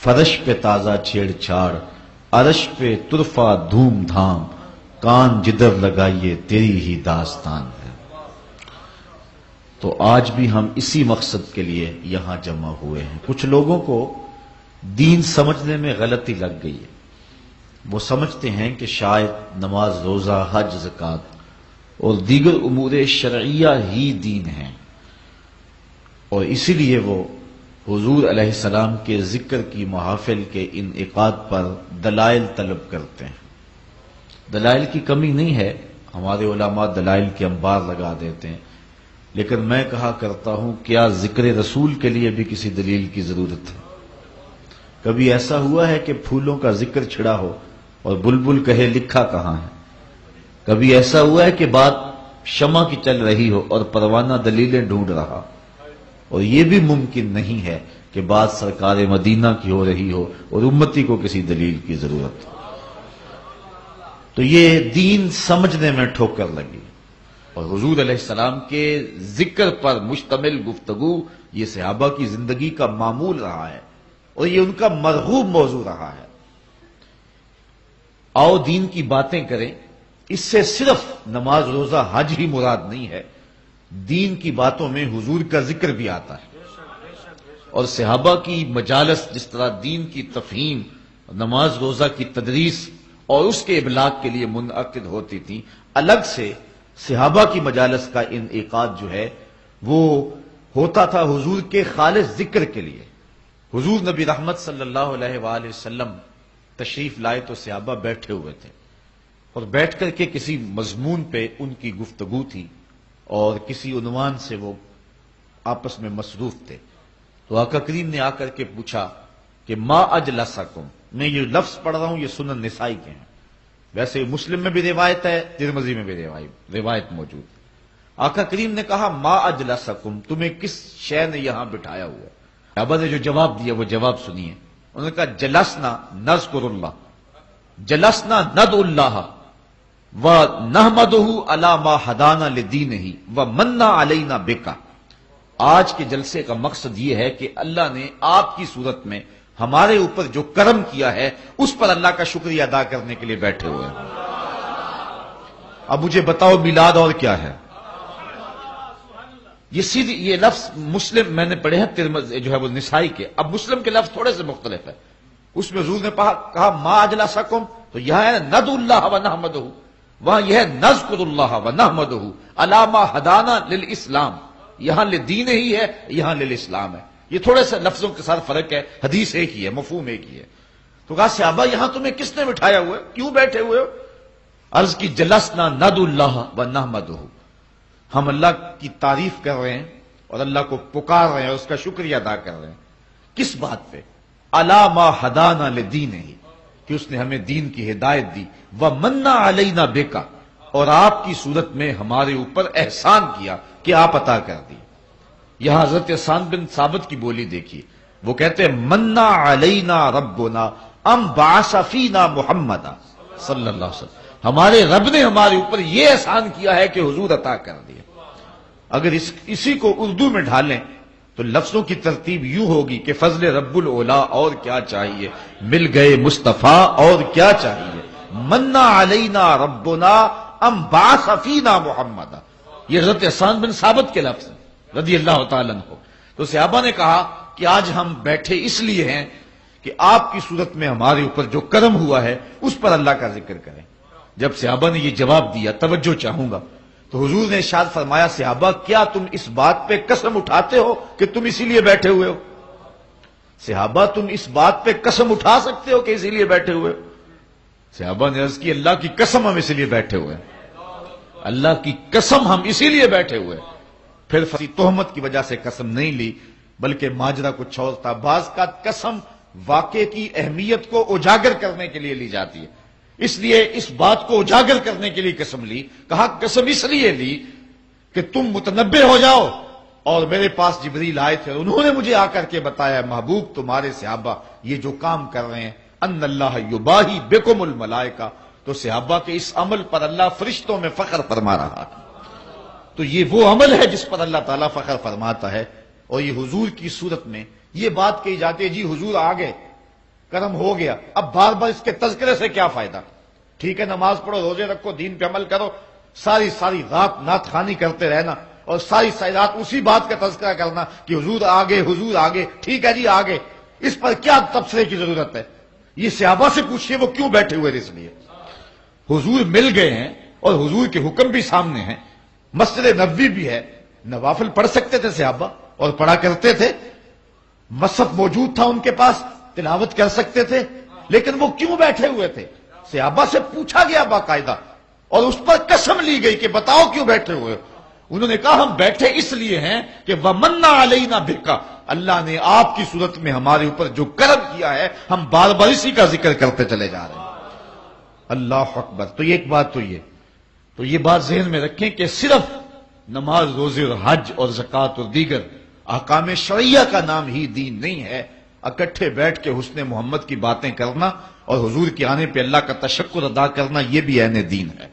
فرش پہ تازہ چھیڑ چھاڑ، عرش پہ طرفہ دھوم دھام، کان جدھر لگائیے تیری ہی داستان ہے۔ تو آج بھی ہم اسی مقصد کے لیے یہاں جمع ہوئے ہیں۔ کچھ لوگوں کو دین سمجھنے میں غلطی لگ گئی ہے، وہ سمجھتے ہیں کہ شاید نماز، روزہ، حج، زکوٰۃ اور دیگر امور شرعیہ ہی دین ہیں، اور اسی لیے وہ حضور علیہ السلام کے ذکر کی محافل کے انعقاد پر دلائل طلب کرتے ہیں۔ دلائل کی کمی نہیں ہے، ہمارے علماء دلائل کے انبار لگا دیتے ہیں، لیکن میں کہا کرتا ہوں کیا ذکر رسول کے لیے بھی کسی دلیل کی ضرورت ہے؟ کبھی ایسا ہوا ہے کہ پھولوں کا ذکر چھڑا ہو اور بلبل کہے لکھا کہاں ہے؟ کبھی ایسا ہوا ہے کہ بات شمع کی چل رہی ہو اور پروانہ دلیلیں ڈھونڈ رہا؟ اور یہ بھی ممکن نہیں ہے کہ بات سرکار مدینہ کی ہو رہی ہو اور امتی کو کسی دلیل کی ضرورت ہو۔ تو یہ دین سمجھنے میں ٹھوکر لگی، اور حضور علیہ السلام کے ذکر پر مشتمل گفتگو یہ صحابہ کی زندگی کا معمول رہا ہے، اور یہ ان کا مرغوب موضوع رہا ہے۔ آؤ دین کی باتیں کریں، اس سے صرف نماز، روزہ، حج ہی مراد نہیں ہے، دین کی باتوں میں حضور کا ذکر بھی آتا ہے، اور صحابہ کی مجالس جس طرح دین کی تفہیم، نماز روزہ کی تدریس اور اس کے ابلاغ کے لیے منعقد ہوتی تھی، الگ سے صحابہ کی مجالس کا انعقاد جو ہے وہ ہوتا تھا حضور کے خالص ذکر کے لیے۔ حضور نبی رحمت صلی اللہ علیہ وآلہ وسلم تشریف لائے تو صحابہ بیٹھے ہوئے تھے، اور بیٹھ کر کے کسی مضمون پہ ان کی گفتگو تھی، اور کسی عنوان سے وہ آپس میں مصروف تھے۔ تو آقا کریم نے آ کر کے پوچھا کہ ما اجلسکم، میں یہ لفظ پڑھ رہا ہوں یہ سنن نسائی کے ہیں، ویسے مسلم میں بھی روایت ہے، ترمذی میں بھی روایت موجود ہے۔ آقا کریم نے کہا ما اجلسکم، تمہیں کس شے نے یہاں بٹھایا ہوا ہے؟ صحابہ نے جو جواب دیا وہ جواب سنیے۔ انہوں نے کہا جلسنا نذکر اللہ، جلسنا ندعو اللہ وَنَحْمَدُهُ عَلَى مَا هَدَانَا لِدِينِهِ وَمَنَّ عَلَيْنَا بِكَ۔ آج کے جلسے کا مقصد یہ ہے کہ اللہ نے آپ کی صورت میں ہمارے اوپر جو کرم کیا ہے اس پر اللہ کا شکریہ ادا کرنے کے لیے بیٹھے ہوئے ہیں۔ اب مجھے بتاؤ میلاد اور کیا ہے؟ یہ لفظ مسلم میں نے پڑھے ہیں، ترمذی جو ہے وہ نسائی کے، اب مسلم کے لفظ تھوڑے سے مختلف ہے۔ اس میں حضور نے کہا ما اجلسکم، تو یہاں ہے ندعو اللہ ونحمدہ، وہاں یہ ہے نذکر اللہ ونحمدہ علی ما ہدانا للاسلام، یہاں لدین ہی ہے، یہاں للاسلام ہے، یہ تھوڑے سے لفظوں کے ساتھ فرق ہے، حدیث ایک ہی ہے، مفہوم ایک ہی ہے۔ تو کہا صحابہ یہاں تمہیں کس نے بٹھایا ہوا ہے، کیوں بیٹھے ہوئے ہو؟ عرض کی جلسنا ندعو اللہ ونحمدہ، ہم اللہ کی تعریف کر رہے ہیں اور اللہ کو پکار رہے ہیں، اس کا شکریہ ادا کر رہے ہیں۔ کس بات پہ؟ علی ما ہدانا لدینہ، کہ اس نے ہمیں دین کی ہدایت دی، وَمَنَّ عَلَيْنَا بِكَ، اور آپ کی صورت میں ہمارے اوپر احسان کیا کہ آپ عطا کر دی۔ یہاں حضرت حسان بن ثابت کی بولی دیکھیے، وہ کہتے ہیں مَنَّ عَلَيْنَا رَبُّنَا أَمْ بَعَثَ فِينَا مُحَمَّدًا صلی اللہ علیہ وسلم، ہمارے رب نے ہمارے اوپر یہ احسان کیا ہے کہ حضور عطا کر دیا۔ اگر اسی کو اردو میں ڈھالیں تو لفظوں کی ترتیب یوں ہوگی کہ فضل رب الاولا اور کیا چاہیے، مل گئے مصطفیٰ اور کیا چاہیے، منا علینا ربنا ام بعث فینا محمد، یہ حضرت حسان بن ثابت کے لفظ ہیں رضی اللہ تعالیٰ عنہ۔ تو صحابہ نے کہا کہ آج ہم بیٹھے اس لیے ہیں کہ آپ کی صورت میں ہمارے اوپر جو کرم ہوا ہے اس پر اللہ کا ذکر کریں۔ جب صحابہ نے یہ جواب دیا، توجہ چاہوں گا، تو حضور نے ارشاد فرمایا صحابہ کیا تم اس بات پہ قسم اٹھاتے ہو کہ تم اسی لیے بیٹھے ہوئے ہو؟ صحابہ تم اس بات پہ قسم اٹھا سکتے ہو کہ اسی لیے بیٹھے ہوئے ہو؟ صحابہ نے عرض کی اللہ کی قسم ہم اسی لیے بیٹھے ہوئے ہیں، اللہ کی قسم ہم اسی لیے بیٹھے ہوئے۔ پھر تہمت کی وجہ سے قسم نہیں لی، بلکہ ماجرا کچھ اور تھا۔ بعض کا قسم واقعے کی اہمیت کو اجاگر کرنے کے لیے لی جاتی ہے، اس لیے اس بات کو اجاگر کرنے کے لیے قسم لی۔ کہا قسم اس لیے لی کہ تم متنبہ ہو جاؤ، اور میرے پاس جبریل آئے تھے، انہوں نے مجھے آ کر کے بتایا محبوب تمہارے صحابہ یہ جو کام کر رہے ہیں، ان اللہ یباہی بکم الملائکہ، تو صحابہ کے اس عمل پر اللہ فرشتوں میں فخر فرما رہا ہے۔ تو یہ وہ عمل ہے جس پر اللہ تعالیٰ فخر فرماتا ہے، اور یہ حضور کی صورت میں یہ بات کہی جاتی ہے جی حضور آ گئے، کرم ہو گیا، اب بار بار اس کے تذکرے سے کیا فائدہ؟ ٹھیک ہے نماز پڑھو، روزے رکھو، دین پہ عمل کرو، ساری ساری رات نعت خوانی کرتے رہنا اور ساری ساری رات اسی بات کا تذکرہ کرنا کہ حضور آگے حضور آگے، ٹھیک ہے جی آگے، اس پر کیا تبصرے کی ضرورت ہے؟ یہ صحابہ سے پوچھئے وہ کیوں بیٹھے ہوئے؟ اس لیے حضور مل گئے ہیں اور حضور کے حکم بھی سامنے ہیں، مسجد نبوی بھی ہے، نوافل پڑھ سکتے تھے صحابہ اور پڑھا کرتے تھے، مصحف موجود تھا ان کے پاس، تلاوت کر سکتے تھے، لیکن وہ کیوں بیٹھے ہوئے تھے؟ صحابہ سے پوچھا گیا باقاعدہ اور اس پر قسم لی گئی کہ بتاؤ کیوں بیٹھے ہوئے؟ انہوں نے کہا ہم بیٹھے اس لیے ہیں کہ وَمَنَّ عَلَيْنَا بِكَ، اللہ نے آپ کی صورت میں ہمارے اوپر جو کرم کیا ہے ہم بار بار اسی کا ذکر کرتے چلے جا رہے ہیں۔ اللہ اکبر۔ تو یہ ایک بات تو یہ بات ذہن میں رکھیں کہ صرف نماز، روزے اور حج اور زکوٰۃ اور دیگر احکام شرعیہ کا نام ہی دین نہیں ہے، اکٹھے بیٹھ کے حسن محمد کی باتیں کرنا اور حضور کے آنے پہ اللہ کا تشکر ادا کرنا یہ بھی عین دین ہے۔